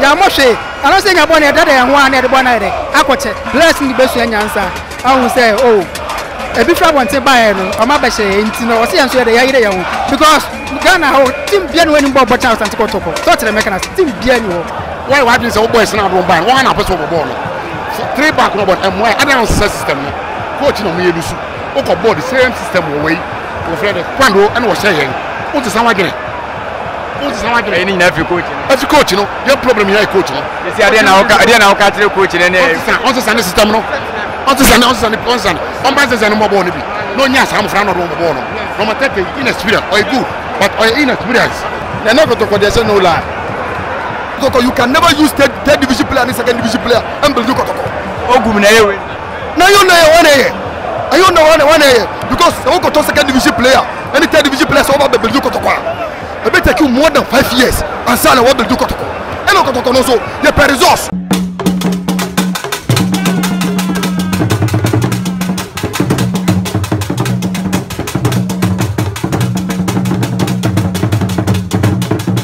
ya moshe ano se nya bone dada ya ho an e de bona de akoche blessing besu anyansa ahun say oh ebi fra bonte bae no o ma ba she enti no o se yanso de ya yire ya ho because Ghana ho team bia no wani bo bo chance Asante Kotoko so tell me kana team bia ni ho why we say boys na do ban one na person go ball no 3 back no but why I don't system no coach no me yelusu o ko ball the same system we we friend kwando and we share yen o ti san wa gene any na fi coach every coach no your problem here coach no see ade na o ka tire coach ne on se san system no on se san on ba se san mo ball no bi no nya sam fra no do mo ball no no ma take inexperience or good but or inexperience they no go to condition no lie. Kotoko, you can never use third division player and second division player and build Kotoko. Ogum na yewe. Now you know one here. And you know one here because you go to second division player and the third division player so over build Kotoko. It may take you more than 5 years and say what build Kotoko. And Kotoko no so you pay resource.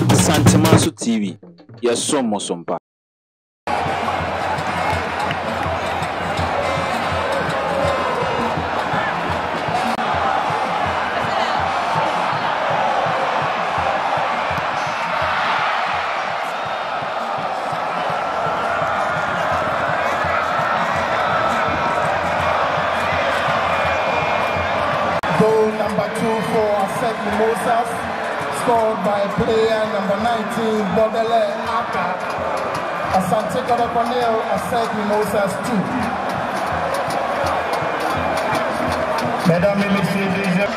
Asante TV, ya somo sompa. Goal number 2 for ASEC Mimosas, scored by player number 19, Bodele Aka. Asante Kotoko 0, ASEC Mimosas 2. Mesdames et messieurs, déjà.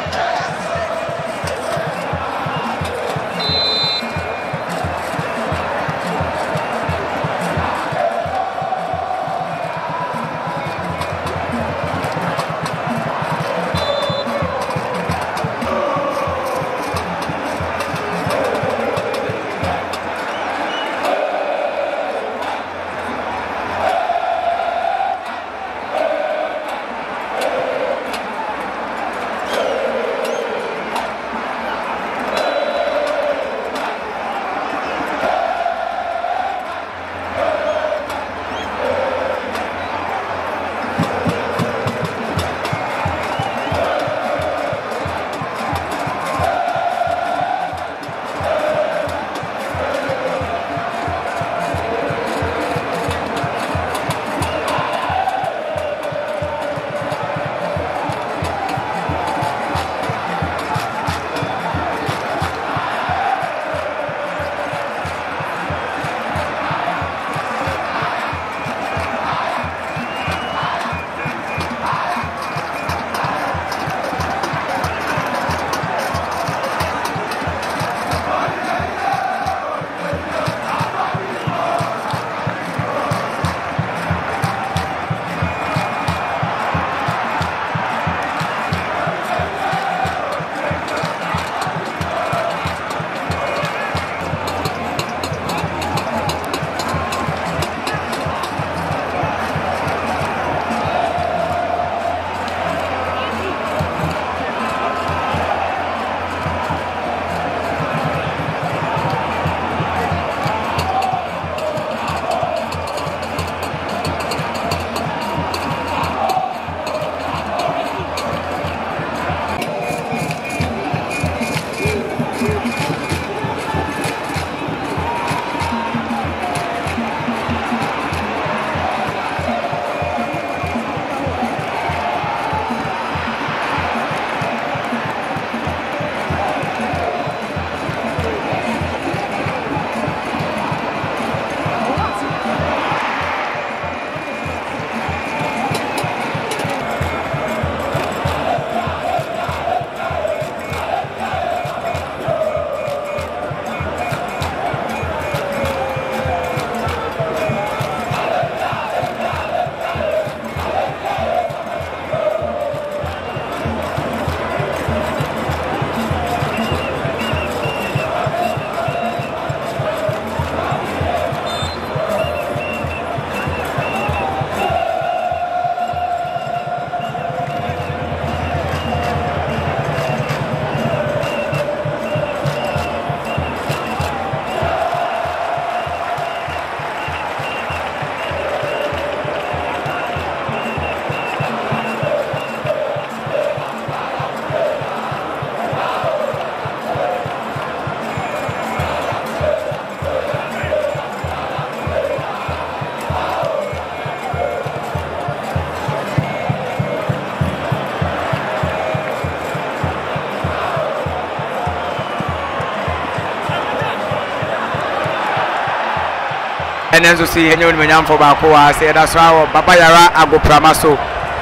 and then to see any man for Bakoa say that's why Papa Yara Ago Pramaso.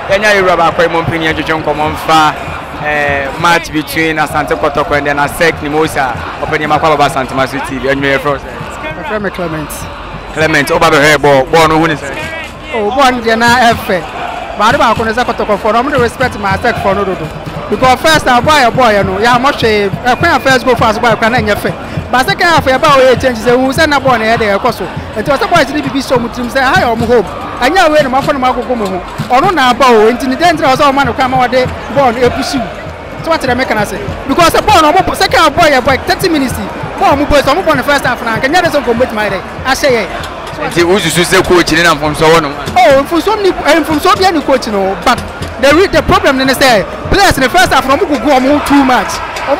Enya Yoruba kwa Mompini and John Comonfa match between Asante Kotoko and then ASEC Mimosas opening Makwa Asante Masu TV and me first. Clement over the hair ball no win. Oh, one Jana F. But I'm going to Kotoko for no respect my ASEC for no do. Because first I buy a boy, you know, yeah, much a first go fast by can your face. But second half about it changes who send a boy here there also. It was a boy to be so much to say hi or home. I know where my phone Marco Gomo or no now bow into the dangerous all man who come out there born a pursue. So what did I make an say? Because a born or second boy about 30 minutes. More boys on the first half and I can never commit my day. I say who's the coach in and from so on. Oh, from so many and from so many coaching, but the problem in the say players in the first half from go too much. Or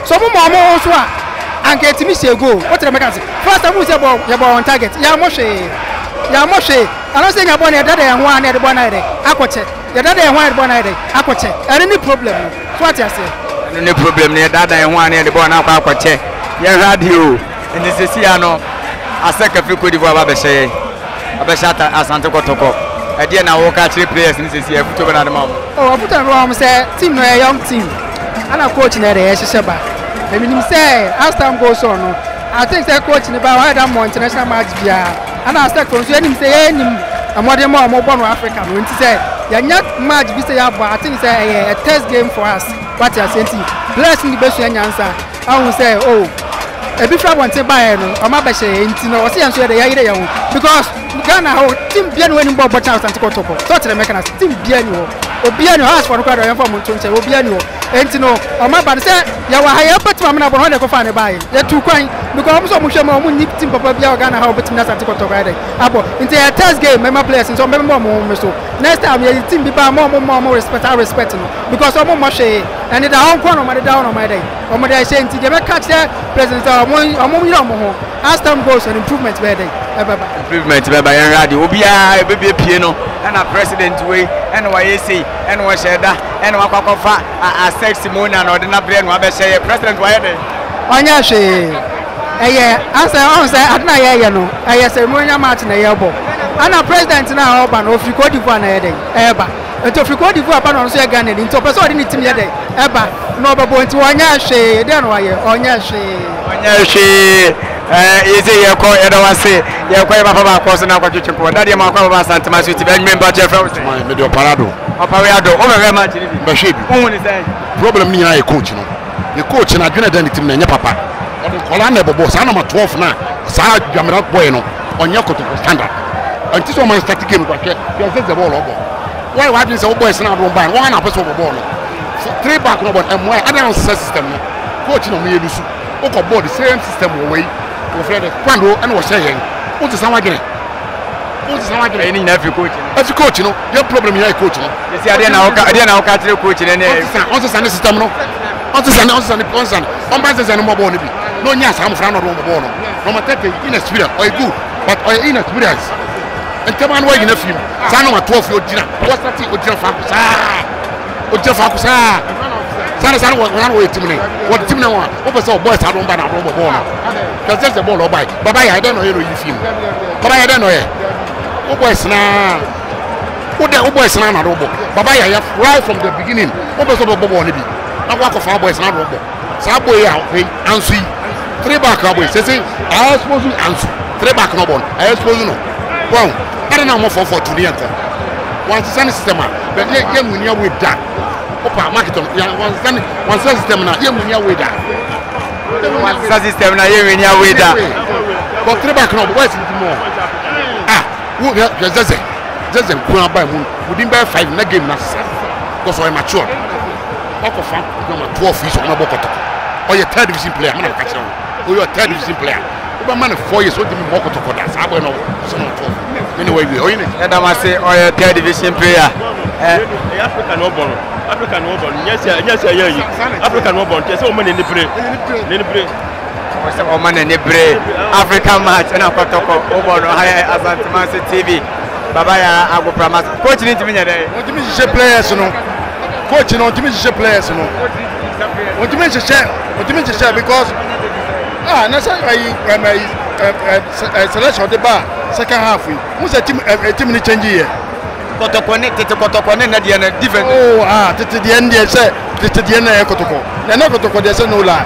so more and get me say go. What did I make an say? First time we say about on target. Yamoshe. I don't think about it and one at the one idea. Aquache. The other and one at one idea. Aquache. Any problem? What you say? Any problem near that and one at the one up Aquache. Yeah, radio. And this is Siano. ASEC if you could have a shot Asante Kotoko. I didn't know what three players in this year for the moment. Oh, I put on wrong, say, team, a young team. And I'm coaching at the Shaba. I mean, say, as time goes on, I think they're coaching about more international match. And I start from saying, say, I'm more born African. When to say, you're not much, but I think it's a test game for us. What you're saying, blessing the best answer. I will say, oh. A bit of one to buy or my best, you know, see, I'm sure they are because Ghana team bien winning Bob Chance and Kotoko. Totally make us team bienno or bienno house for the crowd and from Tunche or bienno. And you know, or my bad said, you are higher, but I'm not going to find a buy. They're too crying because I'm so much more need team Papa Ghana how between us and Kotoko. Abo into a test game, member players and so many more. Next time, your team be more respect, I respect because I'm more and it's a home corner down on my day. Or my day saying to get catch there, President. As time goes on, improvement where they improvement by radio. Obia baby piano and a president way and YAC and Washeda and Wakafa a sexy moon and ordinary brain Wabesha president why they Onyashi. Answer at Nayano. I say Monia Martin a yabo. And a president now open of Rico Divan Eba. And to Rico Divan on Sagan into a person in it Eba. No, but going to Onyashi, then why Onyashi. Easy, you call it. I say, you're quite about crossing out what you call that. You might call about Santa Masu to be member of my medio parado. Parado, over much. Bashib, problem me, I coach. The coach and I didn't identity in your papa. Colana Bobo, Sanama 12 now. Sa Jamara Bueno on your standard. Until someone started game, you'll get the ball over. Why is the boys not run by one episode of ball? 3 back no one and why I don't system. Coaching on me, Oko board the same system away. Quando and was saying, what is someone again? What is someone again? Any nephew coach. As a coach, you know, your problem here, coach. You see, I didn't know catch the coach in any system. On basis and more bony. No, yes, I'm from Romo. From a 30 inexperience or good, but or inexperience. And come on, waiting a few. Son of a 12-year-old dinner. What's that thing with your Facus? With your Facus? Sana was one way to me. What the team now? What was all boys had on by a Romo ball? Because that's the ball or by. But I don't know you feel. But I don't know it. What boys now? What the boys now? But I have right from the beginning. What was the ball on the beat? I walk of our boys now. Subway out, answer 3 back away. Say, I suppose you answer 3 back no one. I suppose you know. Well, I don't know more for to the answer. Once the system, but yeah, when you're with that. Opa market on one system now, yeah, when you're with that. One system now, yeah, when you're with that. But 3 back no, what's it more? Just a good by moon. Within by 5 in the game, because I'm mature. Of 12 fish on a Kotoko. Or your 3rd division player, I'm not catching. Or your 3rd division player. Over man 4 years old, you Kotoko. That's how I know. Anyway, we own it. And I must say, or your 3rd division player. African Oborn. African Oborn. Yes, African Oborn. Yes, woman in the brain. What's the woman in the brain? African match and a Kotoko. Oborn, Asante TV. Babaya, I will promise. Coach, you need to be there. What do you mean, players, you know? Coach, you know, to me, players, you know. What do you mean to share? What do you mean to share? Because, that's why selection the bar second half we who's a team change here Kotoko ne dia na different. Oh tete the end there say tete the end na Kotoko na Kotoko there say no lie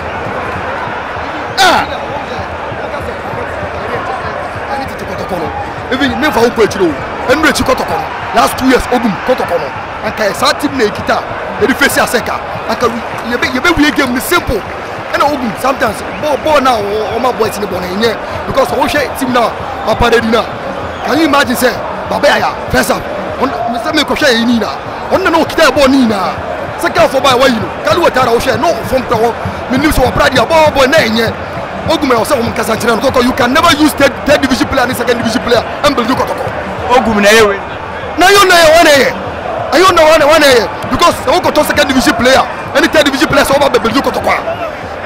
even me for who kwetiro enre chi Kotoko last 2 years ogum Kotoko no anka sa team na ekita e face ASEC anka ye be we game ni simple and ogum sometimes ball now o ma boys ni ball na because o share team now aparedi na can you imagine say baba ya first up on me ko share ni na on na okita ball ni na second for by why you kalu watara o share no from pro me ni so operate ya ball na enye ogum ya o say o mkasa nchira no you can never use third division player and second division player and build Kotoko Ogum na yewe na you know one here ayo na one here because o ko to second division player and third division player so over build Kotoko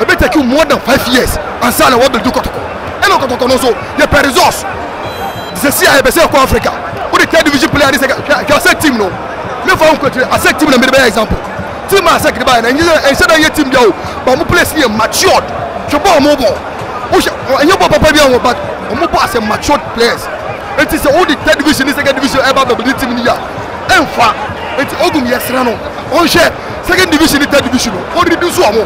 e be take you more than 5 years and say na what build Kotoko and Kotoko no so the per resource the see I be say ko Africa o the third division player this ASEC team no me for on ASEC team na me be example team ASEC the buy na say na team dia o but mo place here matured so ball mo ball and you papa be on but mo ball as a matured players it is all the third division second division ever be the team here enfa it ogum yesra no on share second division third division on reduce am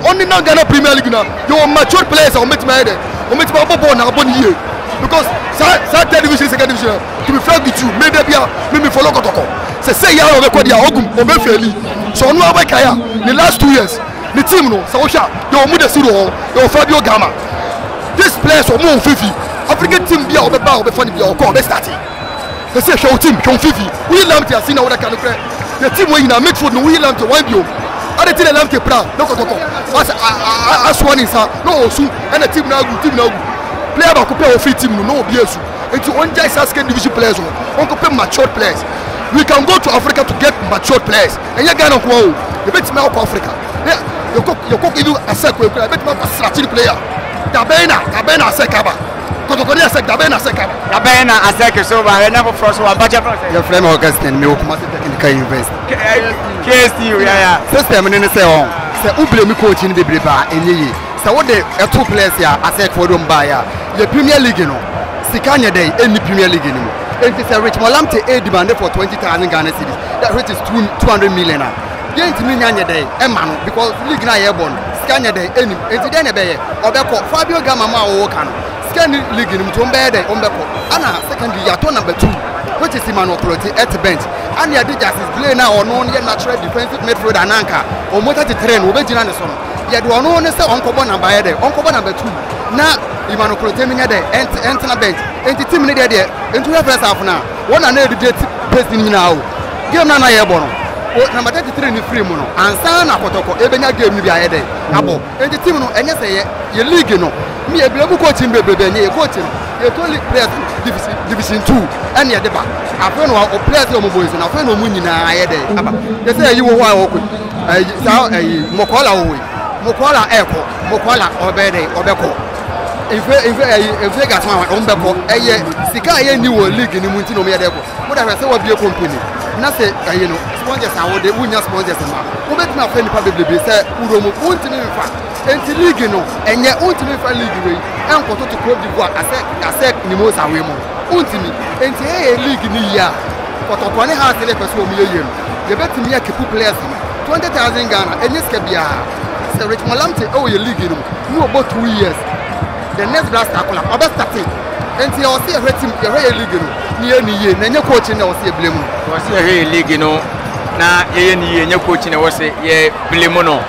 on na Ghana Premier League now you matured players on met my head on met my ball na ball here because third division second division to be frank with you me dey bia me follow Kotoko say ya o be ko dia ogum o be faili so no aba kaya the last 2 years the team no so sha you mu de siro you Fabio Gama this players o mu fifi African team bia o be ba o be funny bia o ko be starting they say show team show fifi we lamp ya sina o da kan the team wey na midfield no we lamp to one bio other team lamp to pra no Kotoko as one is no osu and the team na good player ba ko pe o free team no obi esu enti on jai second division players on ko pe matured players we can go to Africa to get matured players and you Ghana ko o e bet me ko Africa you cook even ASEC we bet me strategic player Dabena ASEC aba Kotoko ni ASEC Dabena ASEC so ba na for first one budget your friend Augustine me o kuma technical university KSU ya system ni say on say ubile mi coach ni bebre ba enye say what the two players ya ASEC for dem ba ya the Premier League no sikanya dey any Premier League ni mo enti say Richmond Lamte a demand for 20,000 Ghana cedis that rate is 200 million yenti mi nyanya dey e ma no because league na ye born sikanya dey any enti dey na be ye obeko Fabio Gama ma wo kan sikanya league ni mto mbe dey ombeko ana secondary ya to number 2 which is Emmanuel Kloti at bench and ya did justice play na ono ye natural defensive midfielder nanka o mota ti train o be gina ne so no ye do ono ne say onkobo number ye dey onkobo number 2 na Emmanuel Kloti mi nya dey ent na bench enti team ni dey enti we first half na one na edit pace ni na o game na ye bo no number 33 ni free mu no ansa na Kotoko ebenya game ni bi aye dey abo enti team no enye say ye league no mi e blebu coach mbebebe enye ye coach no ye to league players division 2 and ye deba afa no o players o mo boys na afa no mu nyina aye dey aba ye say yi wo ho a wo ko sa mokola wo we mokola eko mokola obede obeko if gas man on beko eye sika ye ni wo league ni mu nti no me ye dey ko mo da say wa bie company na say no sponsors a wo dey wunya sponsors ma wo betima fa nipa beblebe say uro mo unti mi fa enti league no enye unti mi fa league we enkoto to Cote d'Ivoire ASEC Mimosas we mo unti mi enti league ni ya Kotoko ne ha tele person mo ye ye betimi ya keep players 20,000 Ghana enye ska bia say Richmond Lamte o ye league no about 2 years the next blast akola obe starting enti o see a team ye league no ni ye na nye coach na o see blame no o see league no na ye ni nye coach na o see ye blame no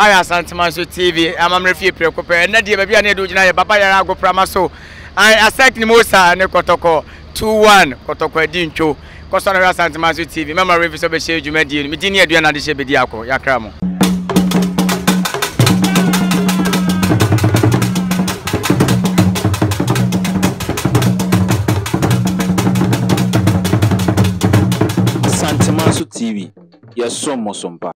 aya Asante Manso TV amamre fie prekope na de ba bia na do gina ye baba yara go prama so ASEC Mimosas ne Kotoko 2-1 Kotoko adintwo koso na Asante Manso TV mama revi so be share dwumadi ni medi ne adua na de she bedi akọ yakra mo Asante Manso TV, ya somos sompa.